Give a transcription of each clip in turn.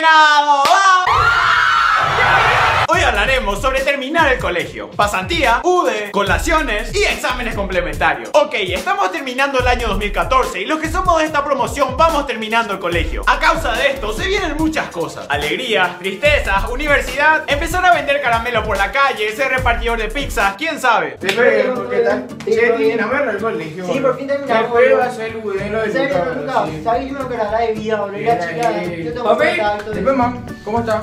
Oxigenado. Hoy hablaremos sobre terminar el colegio, pasantía, UDE, colaciones y exámenes complementarios. Ok, estamos terminando el año 2014 y los que somos de esta promoción vamos terminando el colegio. A causa de esto se vienen muchas cosas: alegrías, tristezas, universidad, empezar a vender caramelo por la calle, ser repartidor de pizzas, quién sabe. ¿Qué tal? Terminamos el colegio. Sí, por fin terminamos. Después va a ser el UDE, lo ¿En del serio, Lucas, Lucas? sí. ¿Sabes que yo me quedará de vida, boludo? La chica, yo tengo contacto. Después, mam, ¿cómo está?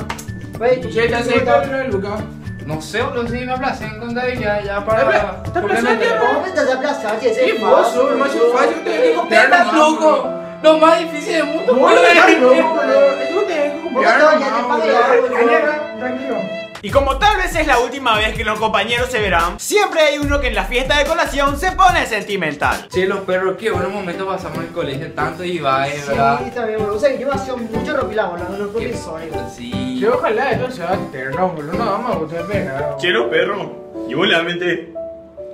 ¿Usted está aceptando lo del Lucas? No sé, boludo, si me aplacé en contabilidad ya para... ¿Está aplazando? ¿Cómo te estás de aplazar? Que Sí, vos sos el más fácil, usted tiene que copiar ¿Estás nomás, loco? Lo más difícil del mundo, No, boludo. estás loco, boludo. Tú tienes que copiar Vos ya te nomás, pagué, boludo. boludo. Tranquilo. Y como tal vez es la última vez que los compañeros se verán, siempre hay uno que en la fiesta de colación se pone sentimental. Che, los perros, qué buenos momentos pasamos en el colegio, tanto Ibai, ¿verdad? Sí, también, boludo. O sea, que yo me hacía mucho ropilado hablando con los profesores, boludo. Sí. Sí, ojalá esto sea eterno, boludo. No vamos a gustar pena. Quiero perro, yo realmente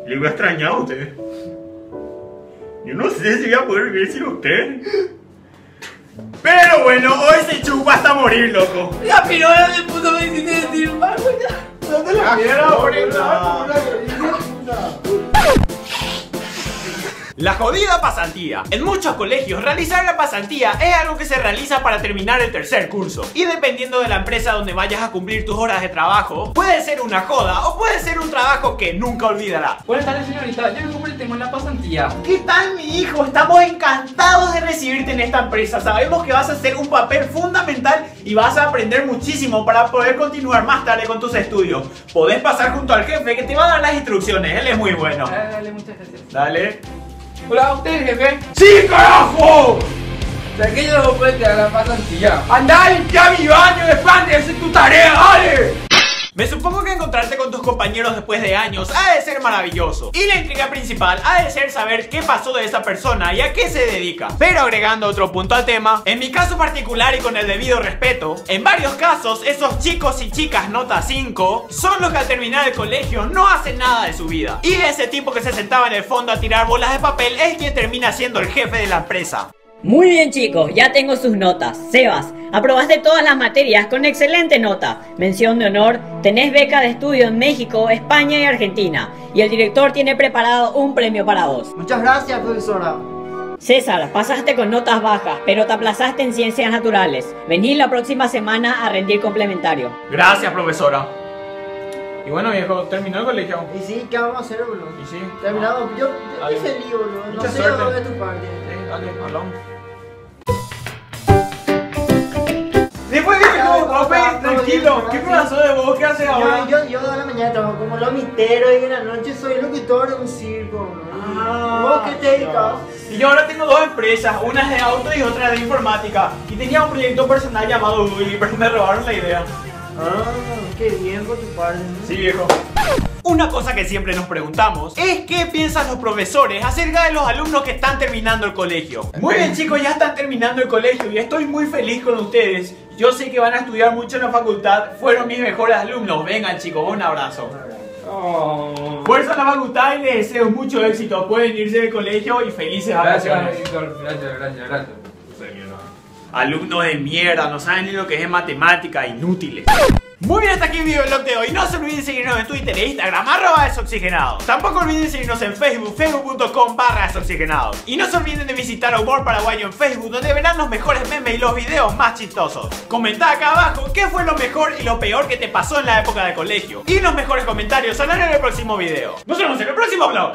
le voy a extrañar a usted. Yo no sé si voy a poder vivir sin usted. Pero bueno, hoy se chupa hasta morir, loco. La pirola del puto me hiciste decir mal, güey. ¿Dónde la quiero, boludo? La jodida pasantía. En muchos colegios realizar la pasantía es algo que se realiza para terminar el tercer curso. Y dependiendo de la empresa donde vayas a cumplir tus horas de trabajo, puede ser una joda o puede ser un trabajo que nunca olvidarás. Buenas tardes, señorita. Yo me completemos en la pasantía. ¿Qué tal, mi hijo? Estamos encantados de recibirte en esta empresa. Sabemos que vas a hacer un papel fundamental y vas a aprender muchísimo para poder continuar más tarde con tus estudios. Podés pasar junto al jefe que te va a dar las instrucciones. Él es muy bueno. Dale, muchas gracias. Dale. Hola, ¿usted, jefe? ¡Sí, carajo! ¿De qué yo no puedo quedar la pasantía? ¡Andá a limpiar mi baño después de hacer tu tarea! ¡Dale! Me supongo que encontrarte con tus compañeros después de años ha de ser maravilloso. Y la intriga principal ha de ser saber qué pasó de esa persona y a qué se dedica. Pero agregando otro punto al tema, en mi caso particular y con el debido respeto, en varios casos esos chicos y chicas nota 5 son los que al terminar el colegio no hacen nada de su vida. Y ese tipo que se sentaba en el fondo a tirar bolas de papel es quien termina siendo el jefe de la empresa. Muy bien, chicos, ya tengo sus notas. Sebas, aprobaste todas las materias con excelente nota. Mención de honor, tenés beca de estudio en México, España y Argentina. Y el director tiene preparado un premio para vos. Muchas gracias, profesora. César, pasaste con notas bajas, pero te aplazaste en ciencias naturales. Vení la próxima semana a rendir complementario. Gracias, profesora. Y bueno, viejo, terminó el colegio. Y sí, ¿qué vamos a hacer, boludo? Y sí. Terminado. Yo Dale. estoy feliz, boludo. No Mucha sé suerte. de tu parte. Dale, hablamos. Después viejo, profe, tranquilo. ¿Qué pasó de vos? ¿Qué haces ahora? Yo de la mañana trabajo como lomitero y en la noche soy locutor de un circo, boludo. ¿Vos qué te dedicas? Y yo ahora tengo dos empresas, una es de auto y otra es de informática. Y tenía un proyecto personal llamado Google, pero me robaron la idea. Ah, qué bien por tu parte, ¿no? Sí, viejo. Una cosa que siempre nos preguntamos es qué piensan los profesores acerca de los alumnos que están terminando el colegio. Muy bien, chicos, ya están terminando el colegio y estoy muy feliz con ustedes. Yo sé que van a estudiar mucho en la facultad, fueron mis mejores alumnos. Vengan, chicos, un abrazo. Oh. Fuerza en la facultad y les deseo mucho éxito. Pueden irse del colegio y felices vacaciones. Gracias. Alumnos de mierda, no saben ni lo que es matemática, inútiles. Muy bien, hasta aquí el videoblog de hoy. No se olviden seguirnos en Twitter e Instagram, @desoxigenados. Tampoco olviden seguirnos en Facebook, facebook.com/desoxigenados. Y no se olviden de visitar a Humor Paraguayo en Facebook, donde verán los mejores memes y los videos más chistosos. Comenta acá abajo qué fue lo mejor y lo peor que te pasó en la época de colegio. Y los mejores comentarios saldrán en el próximo video. Nos vemos en el próximo vlog.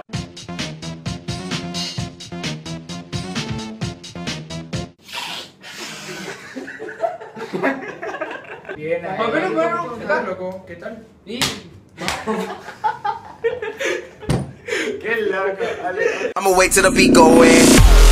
Bien, Pero, ¿qué tal, loco? ¿Qué tal? Y... Qué loco, dale. I'ma wait till the beat go in.